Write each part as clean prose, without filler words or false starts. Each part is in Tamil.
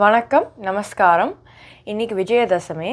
வணக்கம், நமஸ்காரம். இன்றைக்கி விஜயதசமி.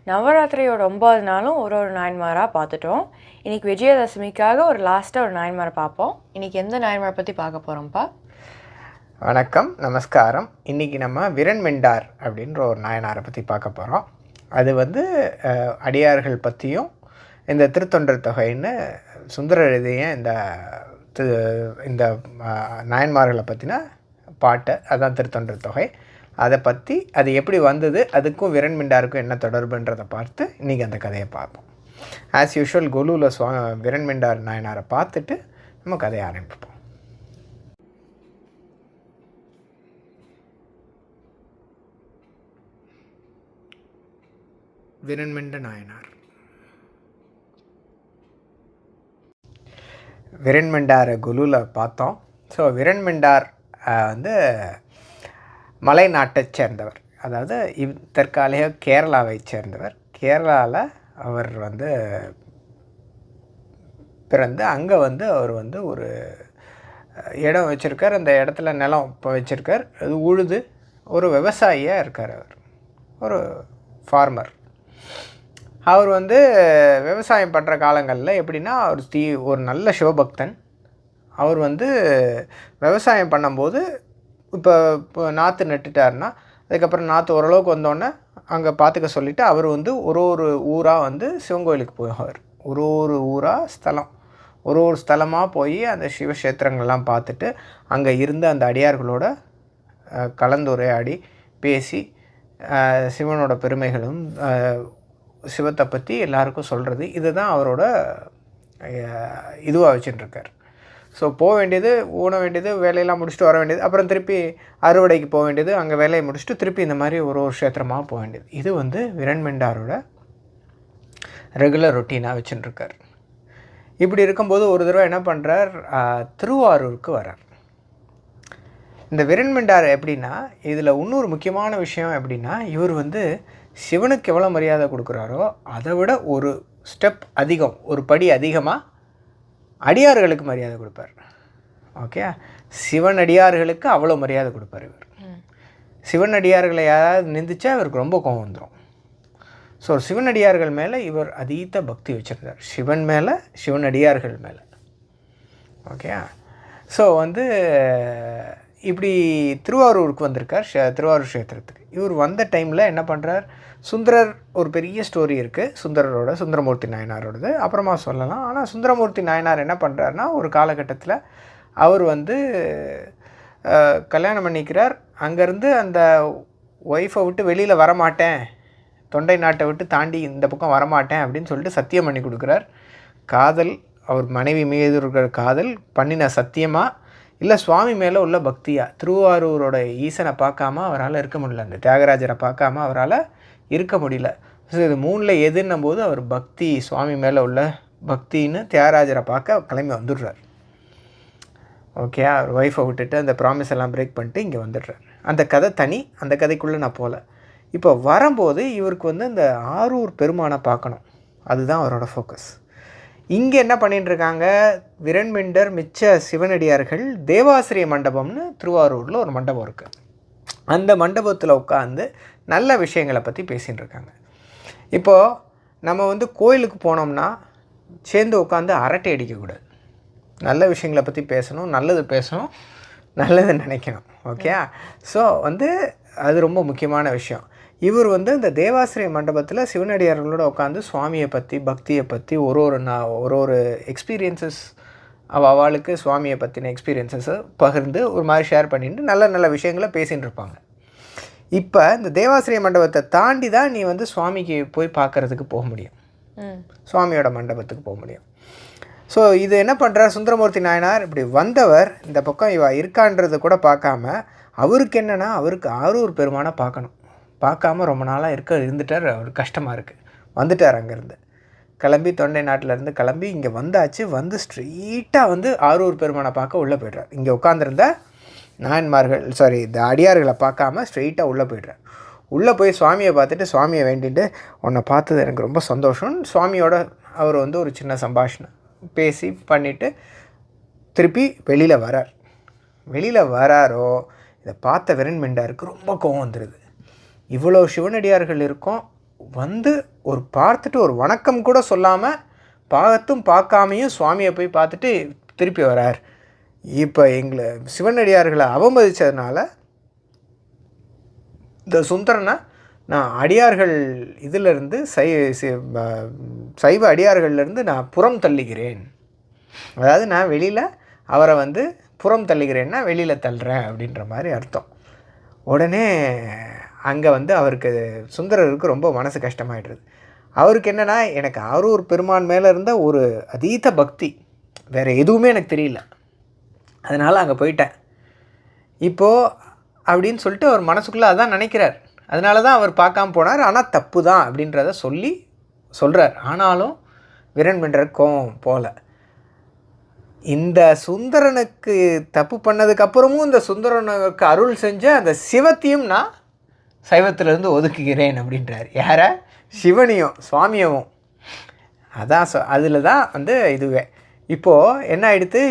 நவராத்திரியோட 9 நாளும் ஒரு நாயன்மாராக பார்த்துட்டோம். இன்றைக்கி விஜயதசமிக்காக லாஸ்ட்டாக ஒரு நாயன்மாரை பார்ப்போம். இன்றைக்கி எந்த நாயன்மாரை பற்றி பார்க்க போகிறோம்ப்பா? வணக்கம், நமஸ்காரம். இன்றைக்கி நம்ம விரண்மெண்டார் அப்படின்ற ஒரு நாயனாரை பற்றி பார்க்க போகிறோம். அது அடியார்கள் பற்றியும் இந்த திருத்தொண்டர் தொகைன்னு சுந்தரர் எழுதிய இந்த நாயன்மார்களை பற்றின பாட்டு, அதுதான் திருத்தொண்டர் தொகை. அதை பற்றி அது எப்படி வந்தது, அதுக்கும் விரண்மெண்டாருக்கும் என்ன தொடர்புன்றதை பார்த்து இன்றைக்கி அந்த கதையை பார்ப்போம். ஆஸ் யூஷுவல் கொலுவில் விரண்மெண்டார் நாயனாரை பார்த்துட்டு நம்ம கதையை ஆரம்பிப்போம். விரண்மெண்ட நாயனார். விரண்மெண்டாரை குலுவில் பார்த்தோம். ஸோ விரண்மெண்டார் மலை நாட்டைச் சேர்ந்தவர், அதாவது தற்காலிக கேரளாவை சேர்ந்தவர். கேரளாவில் அவர் பிறந்து அங்கே அவர் ஒரு இடம் வச்சுருக்கார். அந்த இடத்துல நிலம் இப்போ வச்சுருக்கார். அது உழுது ஒரு விவசாயியாக இருக்கார். அவர் ஒரு ஃபார்மர். அவர் விவசாயம் பண்ணுற காலங்களில் எப்படின்னா, அவர் ஒரு நல்ல சிவபக்தன். அவர் விவசாயம் பண்ணும்போது இப்போ நாற்று நட்டுட்டார்னா, அதுக்கப்புறம் நாற்று ஓரளவுக்கு வந்தோடனே அங்கே பார்த்துக்க சொல்லிவிட்டு அவர் ஒரு ஊராக சிவன் கோயிலுக்கு போவார். ஒரு ஊராக ஒரு ஸ்தலமாக போய் அந்த சிவக்ஷேத்திரங்கள்லாம் பார்த்துட்டு அங்கே இருந்து அந்த அடியார்களோட கலந்துரையாடி பேசி சிவனோட பெருமைகளும் சிவத்தை பற்றி எல்லாருக்கும் சொல்கிறது, இதுதான் அவரோட இதுவாக வச்சுட்டுருக்கார். ஸோ போக வேண்டியது, ஊன வேண்டியது, வேலையெல்லாம் முடிச்சுட்டு வர வேண்டியது, அப்புறம் திருப்பி அறுவடைக்கு போக வேண்டியது, அங்கே வேலையை முடிச்சுட்டு திருப்பி இந்த மாதிரி ஒரு க்ஷேத்திரமாக போக வேண்டியது. இது விரண்மெண்டாரோட ரெகுலர் ரொட்டீனாக வச்சுட்டுருக்கார். இப்படி இருக்கும்போது ஒரு தடவை என்ன பண்ணுறார், திருவாரூருக்கு வரார். இந்த விரண்மெண்டார் எப்படின்னா, இதில் இன்னொரு முக்கியமான விஷயம் எப்படின்னா, இவர் சிவனுக்கு எவ்வளோ மரியாதை கொடுக்குறாரோ அதை விட ஒரு ஸ்டெப் அதிகம், ஒரு படி அதிகமாக அடியார்களுக்கு மரியாதை கொடுப்பார். ஓகே, சிவன் அடியார்களுக்கு அவ்வளோ மரியாதை கொடுப்பார் இவர். சிவன் அடியார்களை யாராவது நிந்திச்சா இவருக்கு ரொம்ப கோபம் வந்துடும். ஸோ சிவன் அடியார்கள் மேலே இவர் அதீத பக்தி வச்சுருந்தார், சிவன் மேலே, சிவன் அடியார்கள் மேலே. ஓகே, ஸோ இப்படி திருவாரூருக்கு வந்திருக்கார், திருவாரூர் க்ஷேத்திரத்துக்கு. இவர் வந்த டைமில் என்ன பண்ணுறார், சுந்தரர் ஒரு பெரிய ஸ்டோரி இருக்குது சுந்தரமூர்த்தி நாயனாரோடது, அப்புறமா சொல்லலாம். ஆனால் சுந்தரமூர்த்தி நாயனார் என்ன பண்ணுறாருனா, ஒரு காலகட்டத்தில் அவர் கல்யாணம் பண்ணிக்கிறார். அங்கேருந்து அந்த ஒய்ஃபை விட்டு வெளியில் வரமாட்டேன், தொண்டை நாட்டை விட்டு தாண்டி இந்த பக்கம் வரமாட்டேன் அப்படின்னு சொல்லிட்டு சத்தியம் பண்ணி கொடுக்குறார். காதல், அவர் மனைவி மீது இருக்கிற காதல் பண்ணின சத்தியமாக இல்லை சுவாமி மேலே உள்ள பக்தியாக, திருவாரூரோட ஈசனை பார்க்காம அவரால் இருக்க முடியல, அந்த தியாகராஜரை பார்க்காம அவரால் இருக்க முடியல. ஸோ இது மூணில் எதுன்னும் போது அவர் பக்தி, சுவாமி மேலே உள்ள பக்தின்னு தியாகராஜரை பார்க்க கிளம்பி வந்துடுறார். ஓகே, அவர் ஒய்ஃபை விட்டுட்டு அந்த ப்ராமிஸ் எல்லாம் பிரேக் பண்ணிட்டு இங்கே வந்துடுறார். அந்த கதை தனி, அந்த கதைக்குள்ளே நான் போகல. இப்போ வரும்போது இவருக்கு அந்த ஆரூர் பெருமானை பார்க்கணும், அதுதான் அவரோட ஃபோக்கஸ். இங்கே என்ன பண்ணிட்டுருக்காங்க, விரண்மெண்டர் மிச்ச சிவனடியார்கள் தேவாசிரிய மண்டபம்னு திருவாரூரில் ஒரு மண்டபம் இருக்குது. அந்த மண்டபத்தில் உட்காந்து நல்ல விஷயங்களை பற்றி பேசின்னு இருக்காங்க. இப்போது நம்ம கோயிலுக்கு போனோம்னா சேர்ந்து உட்காந்து அரட்டை அடிக்கக்கூடாது, நல்ல விஷயங்களை பற்றி பேசணும், நல்லது பேசணும், நல்லது நினைக்கணும். ஓகே, ஸோ அது ரொம்ப முக்கியமான விஷயம். இவர் இந்த தேவாசிரிய மண்டபத்தில் சிவனடியார்களோடு உட்காந்து சுவாமியை பற்றி, பக்தியை பற்றி ஒரு எக்ஸ்பீரியன்ஸஸ் அவளுக்கு சுவாமியை பற்றின எக்ஸ்பீரியன்ஸஸை பகிர்ந்து ஒரு மாதிரி ஷேர் பண்ணிட்டு நல்ல விஷயங்களை பேசின்னு இருப்பாங்க. இப்போ இந்த தேவாசிரிய மண்டபத்தை தாண்டி தான் நீ சுவாமிக்கு போய் பார்க்குறதுக்கு போக முடியும், சுவாமியோட மண்டபத்துக்கு போக முடியும். ஸோ இது என்ன பண்ணுறார், சுந்தரமூர்த்தி நாயனார் இப்படி வந்தவர் இந்த பக்கம் இவ இருக்கான்றது கூட பார்க்காம, அவருக்கு என்னென்னா, அவருக்கு ஆரூர் பெருமானை பார்க்காம ரொம்ப நாளாக இருந்துட்டார். அவருக்கு கஷ்டமாக இருக்குது. வந்துட்டார், அங்கேருந்து கிளம்பி தொண்டை நாட்டிலேருந்து கிளம்பி இங்கே வந்தாச்சு. ஸ்ட்ரெயிட்டாக ஆரூர் பெருமானை பார்க்க உள்ளே போய்ட்றார். இங்கே உட்காந்துருந்த நாயன்மார்கள் இந்த அடியார்களை பார்க்காம ஸ்ட்ரெயிட்டாக உள்ளே போய்ட்றார். உள்ளே போய் சுவாமியை பார்த்துட்டு சுவாமியை வேண்டிட்டு, உன்னை பார்த்தது எனக்கு ரொம்ப சந்தோஷம், சுவாமியோட அவர் ஒரு சின்ன சம்பாஷணை பேசி பண்ணிவிட்டு திருப்பி வெளியில் வராரோ இதை பார்த்த விரண்மெண்டாருக்கு ரொம்ப கோவம் வந்துடுது. இவ்வளோ சிவனடியார்கள் இருக்கோம், வந்து ஒரு பார்த்துட்டு ஒரு வணக்கம் கூட சொல்லாமல் பார்த்தும் பார்க்காமையும் சுவாமியை போய் பார்த்துட்டு திருப்பி வரார். இப்போ எங்களை சிவனடியார்களை அவமதித்ததுனால இந்த சுந்தரனை நான் அடியார்கள் இதிலிருந்து சைவ அடியார்கள்லேருந்து நான் புறம் தள்ளுகிறேன். அதாவது நான் வெளியில் அவரை வந்து புறம் தள்ளுகிறேன்னா வெளியில் தள்ளுறேன் அப்படின்ற மாதிரி அர்த்தம். உடனே அங்கே வந்து அவருக்கு சுந்தரருக்கு ரொம்ப மனசு கஷ்டமாயிடுறது. அவருக்கு என்னென்னா, எனக்கு ஆரூர் பெருமான் மேலே இருந்த ஒரு அதீத பக்தி, வேறு எதுவுமே எனக்கு தெரியல, அதனால் அங்கே போயிட்டேன் இப்போது அப்படின்னு சொல்லிட்டு அவர் மனசுக்குள்ளே அதான் நினைக்கிறார். அதனால தான் அவர் பார்க்காம போனார். ஆனால் தப்பு தான் அப்படின்றத சொல்கிறார். ஆனாலும் விரண்மெண்டர் கோவம் போகல. இந்த சுந்தரனுக்கு தப்பு பண்ணதுக்கப்புறமும் இந்த சுந்தரனுக்கு அருள் செஞ்ச அந்த சிவத்தையும் நான் சைவத்திலேருந்து ஒதுக்குகிறேன் அப்படின்றார். யாரை? சிவனையும் சுவாமியவும். அதான் அதில் தான் வந்து இதுவே. இப்போது என்ன ஆகிடுத்து,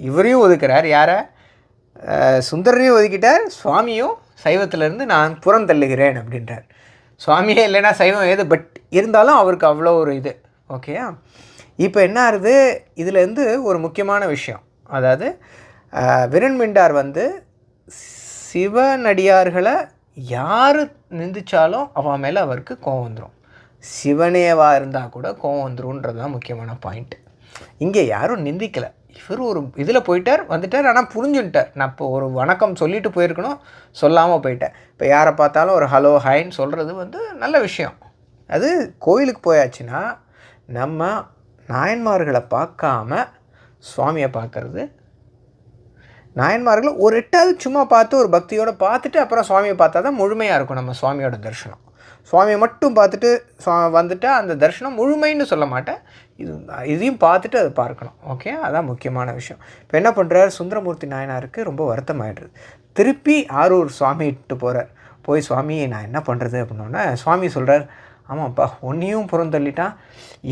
இவரையும் ஒதுக்குறார். யாரை? சுந்தரனையும் ஒதுக்கிட்டார். சுவாமியும் சைவத்திலேருந்து நான் புறம் தள்ளுகிறேன் அப்படின்றார். சுவாமியே இல்லைன்னா சைவம் ஏது, பட் இருந்தாலும் அவருக்கு அவ்வளோ ஒரு இது. ஓகேயா? இப்போ என்ன ஆகுது, இதுலேருந்து ஒரு முக்கியமான விஷயம். அதாவது விரண்மெண்டார் வந்து சிவனடியார்களை யார் நிந்திச்சாலும் அவன் மேலே அவருக்கு கோவம் வந்துடும். சிவனேவாக இருந்தால் கூட கோவம் வந்துரும்ன்றது தான் முக்கியமான பாயிண்ட்டு. இங்கே யாரும் நிந்திக்கலை. இவர் ஒரு இதில் போயிட்டார், வந்துட்டார். ஆனால் புரிஞ்சுட்டார். நான் இப்போ ஒரு வணக்கம் சொல்லிட்டு போயிருக்கணும், சொல்லாமல் போயிட்டேன். இப்போ யாரை பார்த்தாலும் ஒரு ஹலோ ஹாய்ன்னு சொல்கிறது வந்து நல்ல விஷயம். அது கோயிலுக்கு போயாச்சுன்னா நம்ம நாயன்மார்களை பார்க்காம சுவாமியை பார்க்கறது, நாயன்மார்களை ஒரு எட்டாவது சும்மா பார்த்து ஒரு பக்தியோடு பார்த்துட்டு அப்புறம் சுவாமியை பார்த்தா தான் முழுமையாக இருக்கும் நம்ம சுவாமியோட தரிசனம். சுவாமியை மட்டும் பார்த்துட்டு வந்துட்டால் அந்த தரிசனம் முழுமைன்னு சொல்ல மாட்டேன். இதையும் பார்த்துட்டு அதை பார்க்கணும். ஓகே, அதான் முக்கியமான விஷயம். இப்போ என்ன பண்ணுறார், சுந்தரமூர்த்தி நாயனாருக்கு ரொம்ப வருத்தமாயிடுறது. திருப்பி ஆரூர் சுவாமிகிட்ட போகிறார். போய் சுவாமி நான் என்ன பண்ணுறது அப்படின்னோடனே சுவாமி சொல்கிறார், ஆமாப்பா உன்னையும் புறந்தள்ளிட்டான்,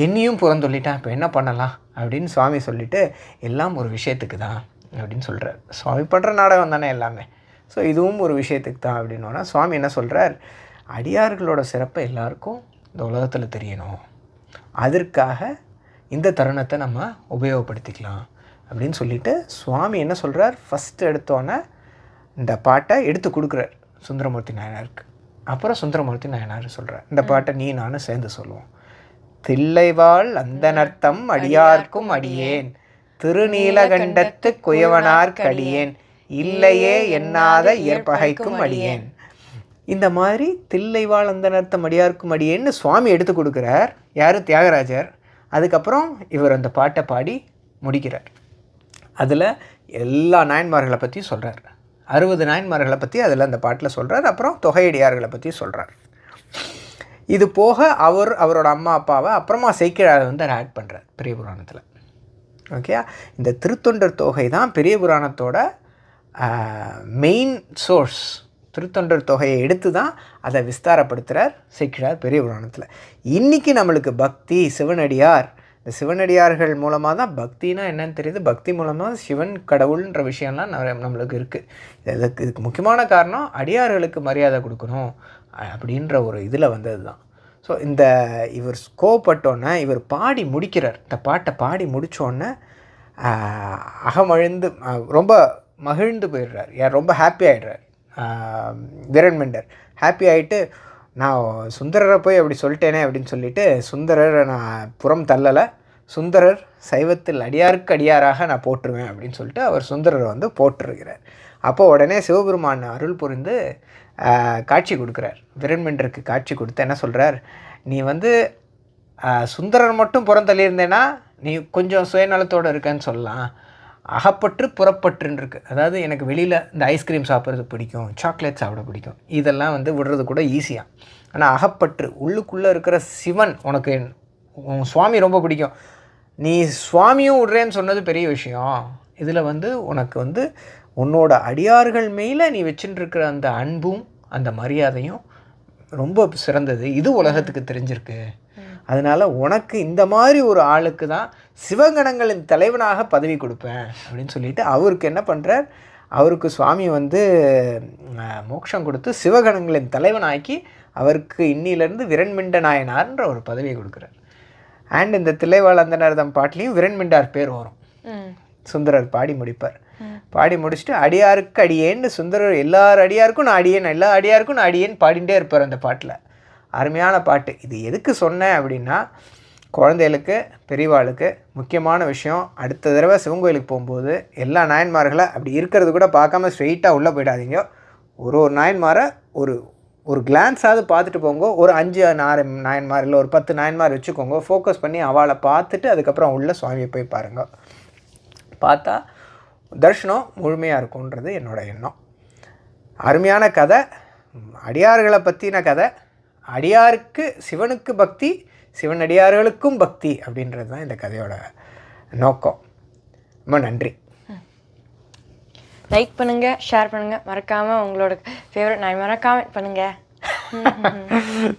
என்னையும் புறந்தள்ளிட்டான், இப்போ என்ன பண்ணலாம் அப்படின்னு சுவாமி சொல்லிவிட்டு, எல்லாம் ஒரு விஷயத்துக்கு தான் அப்படின்னு சொல்கிறார். சுவாமி பண்ணுற நாடகம் தானே எல்லாமே, ஸோ இதுவும் ஒரு விஷயத்துக்கு தான் அப்படின்னோன்னா சுவாமி என்ன சொல்கிறார், அடியார்களோட சிறப்பை எல்லாருக்கும் இந்த உலகத்தில் தெரியணும், அதற்காக இந்த தருணத்தை நம்ம உபயோகப்படுத்திக்கலாம் அப்படின்னு சொல்லிவிட்டு சுவாமி என்ன சொல்கிறார், ஃபஸ்ட்டு எடுத்தோன்னே இந்த பாட்டை எடுத்து கொடுக்குறார் சுந்தரமூர்த்தி நாயனாருக்கு. அப்புறம் சுந்தரமூர்த்தி நாயனார் சொல்கிறார், இந்த பாட்டை நீ நானும் சேர்ந்து சொல்லுவோம். தில்லைவாள் அந்த நர்த்தம் அடியார்க்கும் அடியேன், திருநீலகண்டத்து குயவனார்க்கு அடியேன், இல்லையே எண்ணாத இயற்பகைக்கும் அடியேன். இந்த மாதிரி தில்லைவாள் அந்த நர்த்தம் அடியார்க்கும் அடியேன்னு சுவாமி எடுத்து கொடுக்குறார். யார்? தியாகராஜர். அதுக்கப்புறம் இவர் அந்த பாட்டை பாடி முடிக்கிறார். அதில் எல்லா நாயன்மார்களை பற்றியும் சொல்கிறார். 60 நாயன்மார்களை பற்றி அதில் அந்த பாட்டில் சொல்கிறார். அப்புறம் தொகையடியார்களை பற்றி சொல்கிறார். இது போக அவரோட அம்மா அப்பாவை அப்புறமா சேக்கிழாரை வந்து அதை ஆட் பண்ணுறார் பெரிய புராணத்தில். ஓகே, இந்த திருத்தொண்டர் தொகை தான் பெரிய புராணத்தோட மெயின் சோர்ஸ். திருத்தொண்டர் தொகையை எடுத்து தான் அதை விஸ்தாரப்படுத்துகிறார் சேக்கிழார் பெரிய புராணத்தில். இன்றைக்கி நம்மளுக்கு பக்தி, சிவனடியார், இந்த சிவனடியார்கள் மூலமாக தான் பக்தினா என்னன்னு தெரியுது. பக்தி மூலமாக சிவன் கடவுள்ன்ற விஷயம்லாம் நம்மளுக்கு இருக்குது. இதுக்கு முக்கியமான காரணம் அடியார்களுக்கு மரியாதை கொடுக்கணும் அப்படின்ற ஒரு இதில் வந்தது தான். ஸோ இவர் கோவப்பட்டோன்னே இவர் பாடி முடிக்கிறார். இந்த பாட்டை பாடி முடித்தோன்னே அகமழிந்து ரொம்ப மகிழ்ந்து போயிடுறார். ரொம்ப ஹாப்பி ஆகிடுறார் விரண்மெண்டர். ஹாப்பி ஆகிட்டு, நான் சுந்தரரை போய் அப்படி சொல்லிட்டேனே அப்படின்னு சொல்லிவிட்டு, சுந்தரரை நான் புறம் தள்ளலை, சுந்தரர் சைவத்தில் அடியாருக்கு அடியாராக நான் போட்டுருவேன் அப்படின்னு சொல்லிட்டு அவர் சுந்தரரை வந்து போட்டிருக்கிறார். அப்போ உடனே சிவபெருமான் அருள் புரிந்து காட்சி கொடுக்குறார். விரண்மெண்டருக்கு காட்சி கொடுத்து என்ன சொல்கிறார், நீ வந்து சுந்தரர் மட்டும் புறந்தள்ளியிருந்தேன்னா நீ கொஞ்சம் சுயநலத்தோடு இருக்கேன்னு சொல்லலாம். அகப்பற்று புறப்பற்றுன்னு இருக்குது. அதாவது எனக்கு வெளியில் இந்த ஐஸ்கிரீம் சாப்பிட்றது பிடிக்கும், சாக்லேட் சாப்பிட பிடிக்கும், இதெல்லாம் வந்து விடுறது கூட ஈஸியாக. ஆனால் அகப்பற்று உள்ளுக்குள்ளே இருக்கிற சிவன், உனக்கு உன் சுவாமி ரொம்ப பிடிக்கும், நீ சுவாமியும் விடுறேன்னு சொன்னது பெரிய விஷயம். இதில் வந்து உனக்கு வந்து உன்னோட அடியார்கள் மேலே நீ வச்சுட்டுருக்கிற அந்த அன்பும் அந்த மரியாதையும் ரொம்ப சிறந்தது, இது உலகத்துக்கு தெரிஞ்சிருக்கு. அதனால் உனக்கு இந்த மாதிரி ஒரு ஆளுக்கு தான் சிவகணங்களின் தலைவனாக பதவி கொடுப்பேன் அப்படின்னு சொல்லிட்டு அவருக்கு என்ன பண்ணுறார், அவருக்கு சுவாமி வந்து மோட்சம் கொடுத்து சிவகணங்களின் தலைவனாக்கி அவருக்கு இன்னிலேருந்து விரண்மிண்ட நாயனார்ன்ற ஒரு பதவியை கொடுக்குறார். அண்ட் இந்த தில்லைவாழந்தனர்தம் பாட்டிலையும் விரண்மிண்டார் பேர் வரும். சுந்தரர் பாடி முடிப்பார். பாடி முடிச்சுட்டு அடியாருக்கு அடியேன்னு சுந்தரர் எல்லார் அடியாருக்கும் நான் அடியேன், எல்லா அடியாருக்கும் நான் அடியேன் பாடிகிட்டே இருப்பார் அந்த பாட்டில். அருமையான பாட்டு. இது எதுக்கு சொன்னேன் அப்படின்னா, குழந்தைகளுக்கு பெரியவாளுக்கு முக்கியமான விஷயம். அடுத்த தடவை சிவன் கோயிலுக்கு போகும்போது எல்லா நாயன்மார்களை அப்படி இருக்கிறது கூட பார்க்காம ஸ்ட்ரெயிட்டாக உள்ளே போயிடாதீங்க. ஒரு ஒரு நாயன்மாரை ஒரு கிளான்ஸாவது பார்த்துட்டு போங்க. ஒரு 5 நாயன்மார் இல்லை ஒரு 10 நாயன்மார் வச்சுக்கோங்க. ஃபோக்கஸ் பண்ணி அவளை பார்த்துட்டு அதுக்கப்புறம் உள்ள சுவாமியை போய் பாருங்கள். பார்த்தா தர்ஷனம் முழுமையாக இருக்கும்ன்றது என்னோடய எண்ணம். அருமையான கதை, அடியார்களை பற்றின கதை. அடியாருக்கு சிவனுக்கு பக்தி, சிவன் அடியார்களுக்கும் பக்தி அப்படின்றது தான் இந்த கதையோட நோக்கம். ரொம்ப நன்றி. லைக் பண்ணுங்கள், ஷேர் பண்ணுங்கள், மறக்காமல் உங்களோட ஃபேவரட் நாயன்மாரை காமெண்ட் பண்ணுங்கள்.